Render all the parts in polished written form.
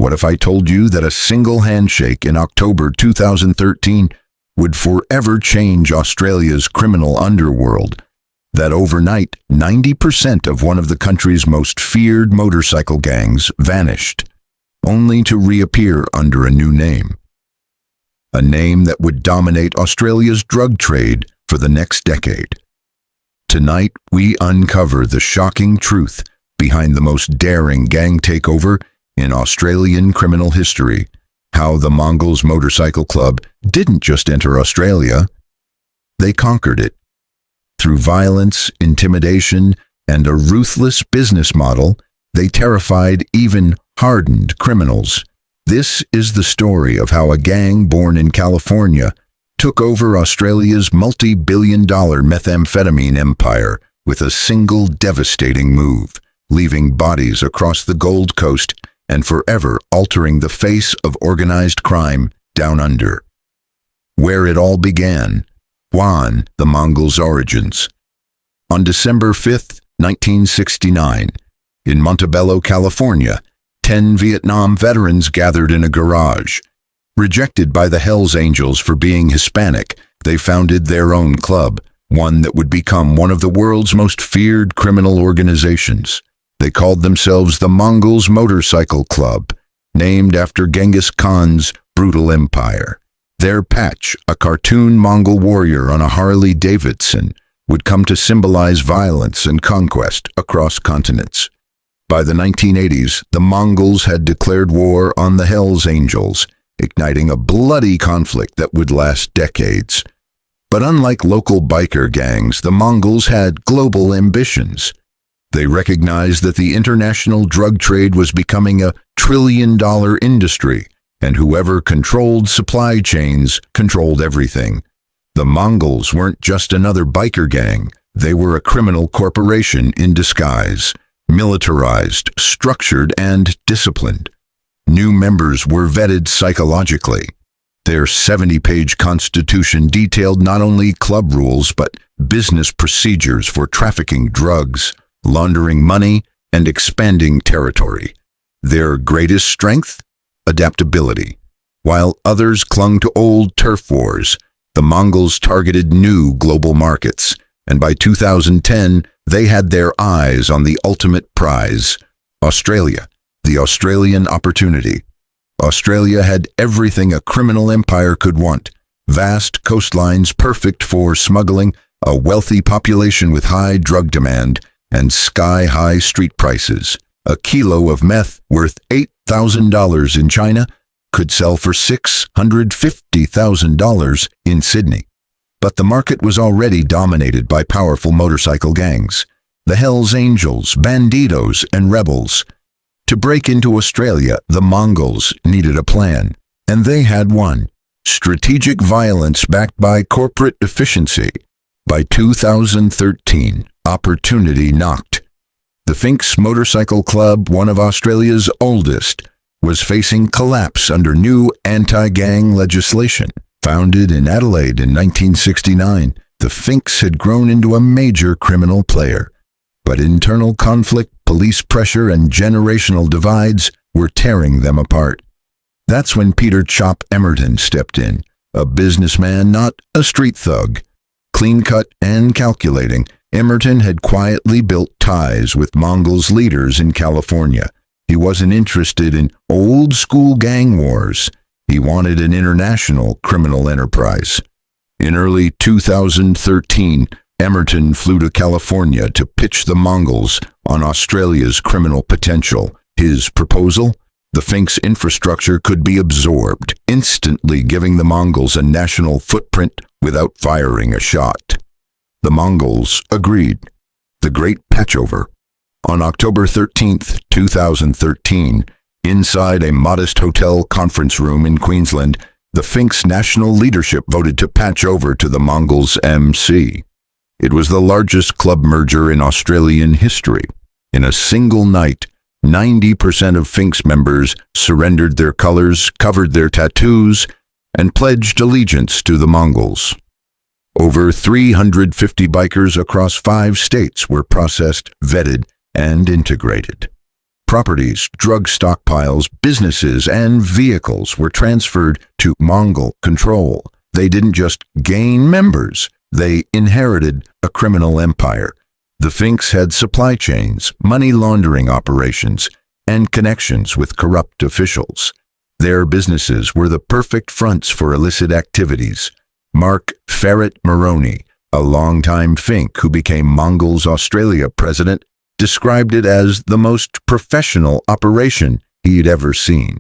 What if I told you that a single handshake in October 2013 would forever change Australia's criminal underworld? That overnight, 90% of one of the country's most feared motorcycle gangs vanished, only to reappear under a new name. A name that would dominate Australia's drug trade for the next decade. Tonight, we uncover the shocking truth behind the most daring gang takeover in Australian criminal history, how the Mongols Motorcycle Club didn't just enter Australia, they conquered it. Through violence, intimidation, and a ruthless business model, they terrified even hardened criminals. This is the story of how a gang born in California took over Australia's multi-billion-dollar methamphetamine empire with a single devastating move, leaving bodies across the Gold Coast and forever altering the face of organized crime down under. Where it all began, Juan, the Mongols' Origins. On December 5, 1969, in Montebello, California, 10 Vietnam veterans gathered in a garage. Rejected by the Hells Angels for being Hispanic, they founded their own club, one that would become one of the world's most feared criminal organizations. They called themselves the Mongols Motorcycle Club, named after Genghis Khan's brutal empire. Their patch, a cartoon Mongol warrior on a Harley Davidson, would come to symbolize violence and conquest across continents. By the 1980s, the Mongols had declared war on the Hells Angels, igniting a bloody conflict that would last decades. But unlike local biker gangs, the Mongols had global ambitions. They recognized that the international drug trade was becoming a trillion-dollar industry, and whoever controlled supply chains controlled everything. The Mongols weren't just another biker gang, they were a criminal corporation in disguise, militarized, structured, and disciplined. New members were vetted psychologically. Their 70-page constitution detailed not only club rules but business procedures for trafficking drugs, laundering money, and expanding territory. Their greatest strength? Adaptability. While others clung to old turf wars, the Mongols targeted new global markets, and by 2010, they had their eyes on the ultimate prize, Australia, the Australian opportunity. Australia had everything a criminal empire could want: vast coastlines perfect for smuggling, a wealthy population with high drug demand, and sky-high street prices. A kilo of meth worth $8,000 in China could sell for $650,000 in Sydney. But the market was already dominated by powerful motorcycle gangs, the Hells Angels, Bandidos, and Rebels. To break into Australia, the Mongols needed a plan, and they had one: strategic violence backed by corporate efficiency. By 2013, opportunity knocked. The Finks Motorcycle Club, one of Australia's oldest, was facing collapse under new anti-gang legislation. Founded in Adelaide in 1969, the Finks had grown into a major criminal player. But internal conflict, police pressure, and generational divides were tearing them apart. That's when Peter "Chop" Emerton stepped in, a businessman, not a street thug. Clean-cut and calculating, Emerton had quietly built ties with Mongols leaders in California. He wasn't interested in old-school gang wars. He wanted an international criminal enterprise. In early 2013, Emerton flew to California to pitch the Mongols on Australia's criminal potential. His proposal? The Finks infrastructure could be absorbed, instantly giving the Mongols a national footprint without firing a shot. The Mongols agreed. The Great Patchover. On October 13, 2013, inside a modest hotel conference room in Queensland, the Finks national leadership voted to patch over to the Mongols MC. It was the largest club merger in Australian history. In a single night, 90% of Finks members surrendered their colors, covered their tattoos, and pledged allegiance to the Mongols. Over 350 bikers across 5 states were processed, vetted, and integrated. Properties, drug stockpiles, businesses, and vehicles were transferred to Mongol control. They didn't just gain members, they inherited a criminal empire. The Finks had supply chains, money laundering operations, and connections with corrupt officials. Their businesses were the perfect fronts for illicit activities. Mark Ferret Moroni, a longtime Fink who became Mongols Australia president, described it as the most professional operation he'd ever seen.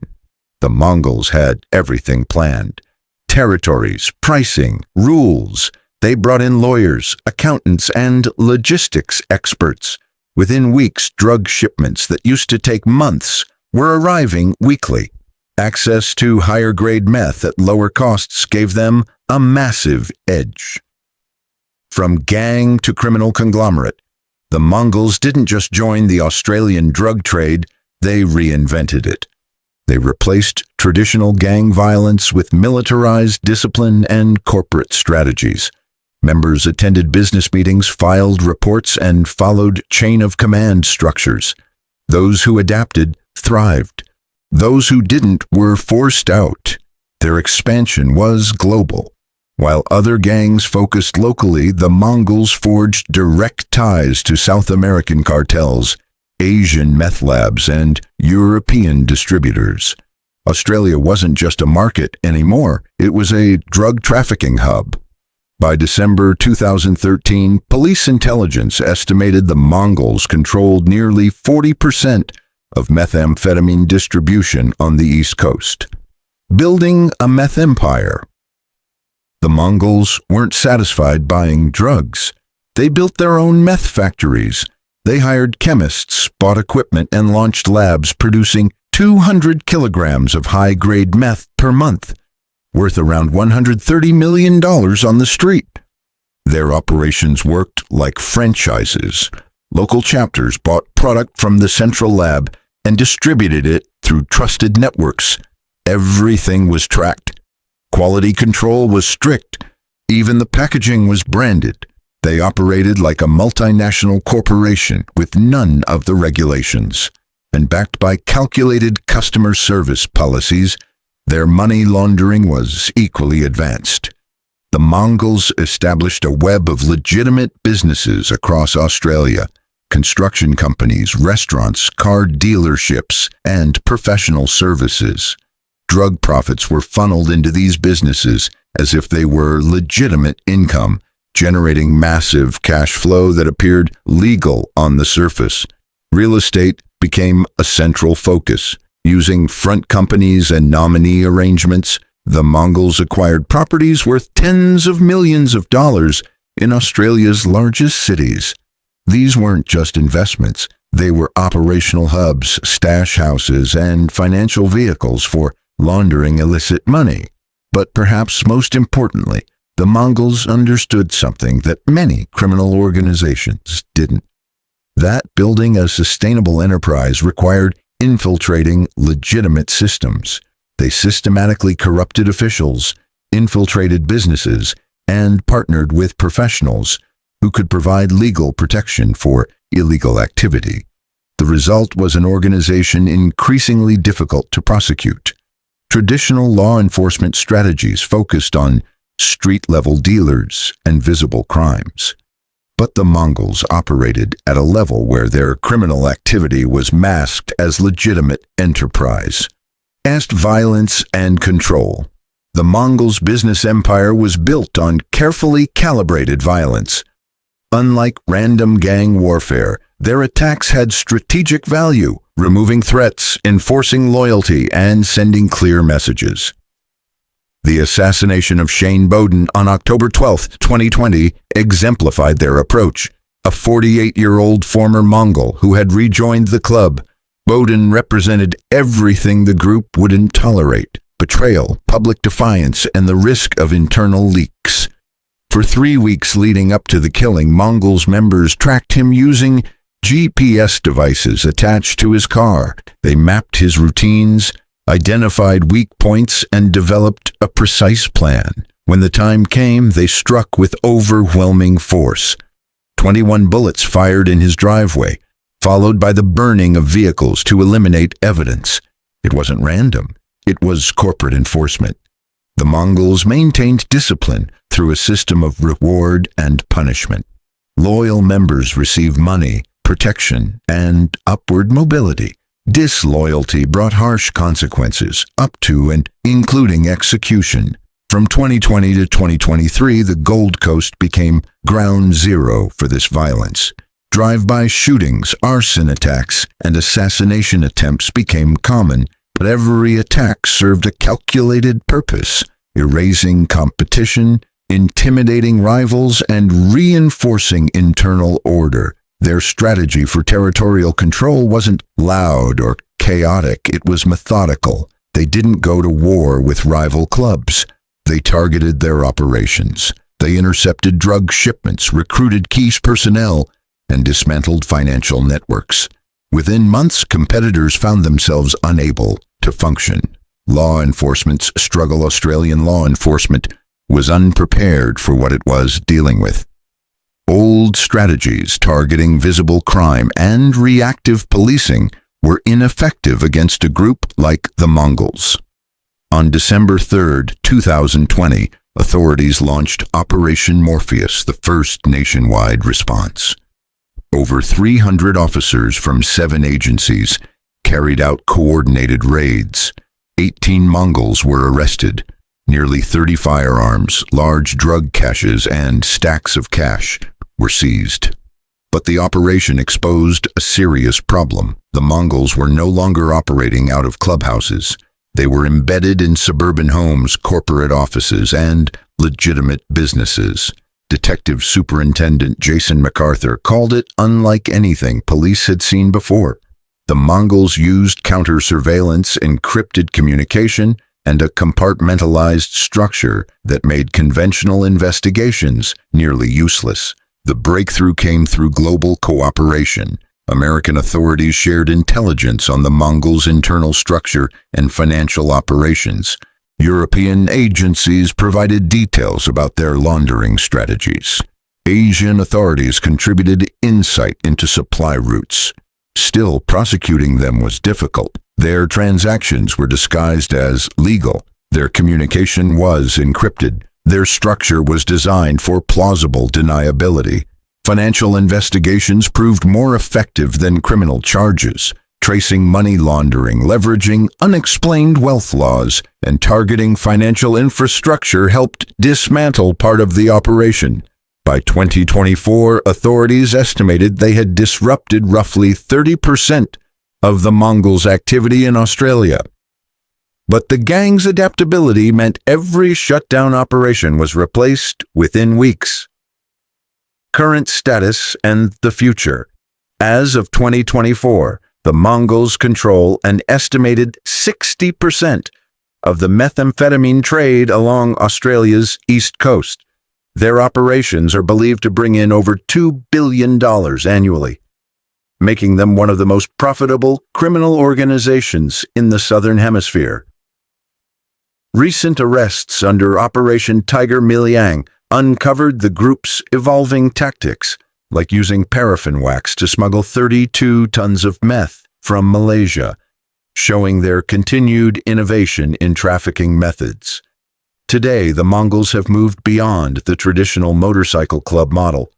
The Mongols had everything planned. Territories, pricing, rules. They brought in lawyers, accountants, and logistics experts. Within weeks, drug shipments that used to take months were arriving weekly. Access to higher-grade meth at lower costs gave them a massive edge. From gang to criminal conglomerate, the Mongols didn't just join the Australian drug trade, they reinvented it. They replaced traditional gang violence with militarized discipline and corporate strategies. Members attended business meetings, filed reports, and followed chain-of-command structures. Those who adapted thrived. Those who didn't were forced out. Their expansion was global. While other gangs focused locally, the Mongols forged direct ties to South American cartels, Asian meth labs, and European distributors. Australia wasn't just a market anymore, it was a drug trafficking hub. By December 2013, police intelligence estimated the Mongols controlled nearly 40% of methamphetamine distribution on the East Coast. Building a meth empire. The Mongols weren't satisfied buying drugs. They built their own meth factories. They hired chemists, bought equipment, and launched labs producing 200 kilograms of high-grade meth per month, worth around $130 million on the street. Their operations worked like franchises. Local chapters bought product from the central lab and distributed it through trusted networks. Everything was tracked. Quality control was strict. Even the packaging was branded. They operated like a multinational corporation with none of the regulations. And backed by calculated customer service policies, their money laundering was equally advanced. The Mongols established a web of legitimate businesses across Australia: construction companies, restaurants, car dealerships, and professional services. Drug profits were funneled into these businesses as if they were legitimate income, generating massive cash flow that appeared legal on the surface. Real estate became a central focus. Using front companies and nominee arrangements, the Mongols acquired properties worth tens of millions of dollars in Australia's largest cities. These weren't just investments, they were operational hubs, stash houses, and financial vehicles for laundering illicit money. But perhaps most importantly, the Mongols understood something that many criminal organizations didn't. That building a sustainable enterprise required infiltrating legitimate systems. They systematically corrupted officials, infiltrated businesses, and partnered with professionals who could provide legal protection for illegal activity. The result was an organization increasingly difficult to prosecute. Traditional law enforcement strategies focused on street-level dealers and visible crimes. But the Mongols operated at a level where their criminal activity was masked as legitimate enterprise. As violence and control. The Mongols' business empire was built on carefully calibrated violence. Unlike random gang warfare, their attacks had strategic value, removing threats, enforcing loyalty, and sending clear messages. The assassination of Shane Bowden on October 12, 2020, exemplified their approach. A 48-year-old former Mongol who had rejoined the club, Bowden represented everything the group wouldn't tolerate: betrayal, public defiance, and the risk of internal leaks. For 3 weeks leading up to the killing, Mongols members tracked him using GPS devices attached to his car. They mapped his routines, identified weak points, and developed a precise plan. When the time came, they struck with overwhelming force. 21 bullets fired in his driveway, followed by the burning of vehicles to eliminate evidence. It wasn't random. It was corporate enforcement. The Mongols maintained discipline through a system of reward and punishment. Loyal members received money, protection, and upward mobility. Disloyalty brought harsh consequences, up to and including execution. From 2020 to 2023, the Gold Coast became ground zero for this violence. Drive-by shootings, arson attacks, and assassination attempts became common, but every attack served a calculated purpose: erasing competition, intimidating rivals, and reinforcing internal order. Their strategy for territorial control wasn't loud or chaotic, it was methodical. They didn't go to war with rival clubs. They targeted their operations. They intercepted drug shipments, recruited key personnel, and dismantled financial networks. Within months, competitors found themselves unable to function. Law enforcement's struggle. Australian law enforcement was unprepared for what it was dealing with. Old strategies targeting visible crime and reactive policing were ineffective against a group like the Mongols. On December 3, 2020, authorities launched Operation Morpheus, the first nationwide response. Over 300 officers from 7 agencies carried out coordinated raids. 18 Mongols were arrested. Nearly 30 firearms, large drug caches, and stacks of cash were seized. But the operation exposed a serious problem. The Mongols were no longer operating out of clubhouses. They were embedded in suburban homes, corporate offices, and legitimate businesses. Detective Superintendent Jason MacArthur called it unlike anything police had seen before. The Mongols used counter-surveillance, encrypted communication, and a compartmentalized structure that made conventional investigations nearly useless. The breakthrough came through global cooperation. American authorities shared intelligence on the Mongols' internal structure and financial operations. European agencies provided details about their laundering strategies. Asian authorities contributed insight into supply routes. Still, prosecuting them was difficult. Their transactions were disguised as legal. Their communication was encrypted. Their structure was designed for plausible deniability. Financial investigations proved more effective than criminal charges. Tracing money laundering, leveraging unexplained wealth laws, and targeting financial infrastructure helped dismantle part of the operation. By 2024, authorities estimated they had disrupted roughly 30% of the Mongols' activity in Australia. But the gang's adaptability meant every shutdown operation was replaced within weeks. Current status and the future. As of 2024, the Mongols control an estimated 60% of the methamphetamine trade along Australia's east coast. Their operations are believed to bring in over $2 billion annually, making them one of the most profitable criminal organizations in the Southern Hemisphere. Recent arrests under Operation Tiger Miliang uncovered the group's evolving tactics, like using paraffin wax to smuggle 32 tons of meth from Malaysia, showing their continued innovation in trafficking methods. Today, the Mongols have moved beyond the traditional motorcycle club model.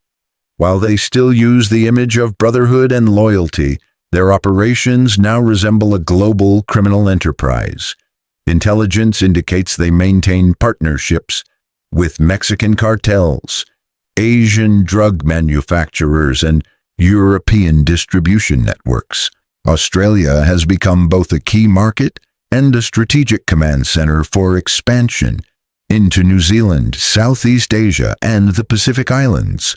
While they still use the image of brotherhood and loyalty, their operations now resemble a global criminal enterprise. Intelligence indicates they maintain partnerships with Mexican cartels, Asian drug manufacturers, and European distribution networks. Australia has become both a key market and a strategic command center for expansion into New Zealand, Southeast Asia, and the Pacific Islands.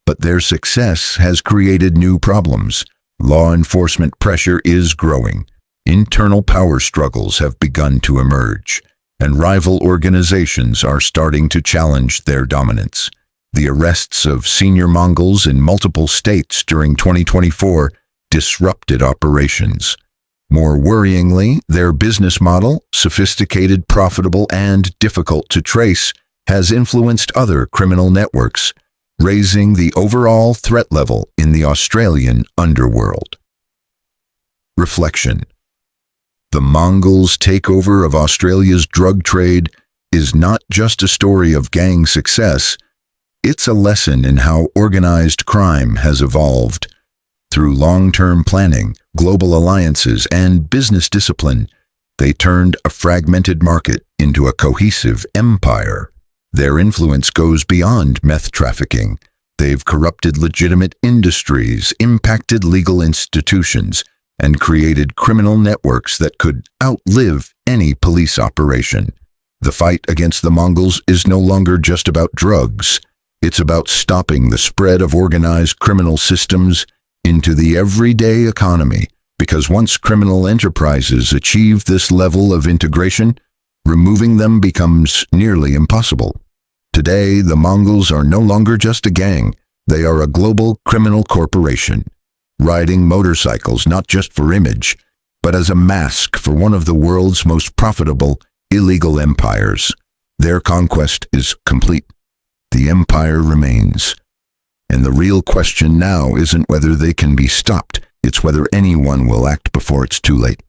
But their success has created new problems. Law enforcement pressure is growing. Internal power struggles have begun to emerge, and rival organizations are starting to challenge their dominance. The arrests of senior Mongols in multiple states during 2024 disrupted operations. More worryingly, their business model, sophisticated, profitable, and difficult to trace, has influenced other criminal networks. raising the overall threat level in the Australian underworld. Reflection. The Mongols' takeover of Australia's drug trade is not just a story of gang success, it's a lesson in how organized crime has evolved. Through long-term planning, global alliances, and business discipline, they turned a fragmented market into a cohesive empire. Their influence goes beyond meth trafficking. They've corrupted legitimate industries, impacted legal institutions, and created criminal networks that could outlive any police operation. The fight against the Mongols is no longer just about drugs. It's about stopping the spread of organized criminal systems into the everyday economy, because once criminal enterprises achieve this level of integration, removing them becomes nearly impossible. Today, the Mongols are no longer just a gang. They are a global criminal corporation, riding motorcycles not just for image, but as a mask for one of the world's most profitable illegal empires. Their conquest is complete. The empire remains. And the real question now isn't whether they can be stopped, it's whether anyone will act before it's too late.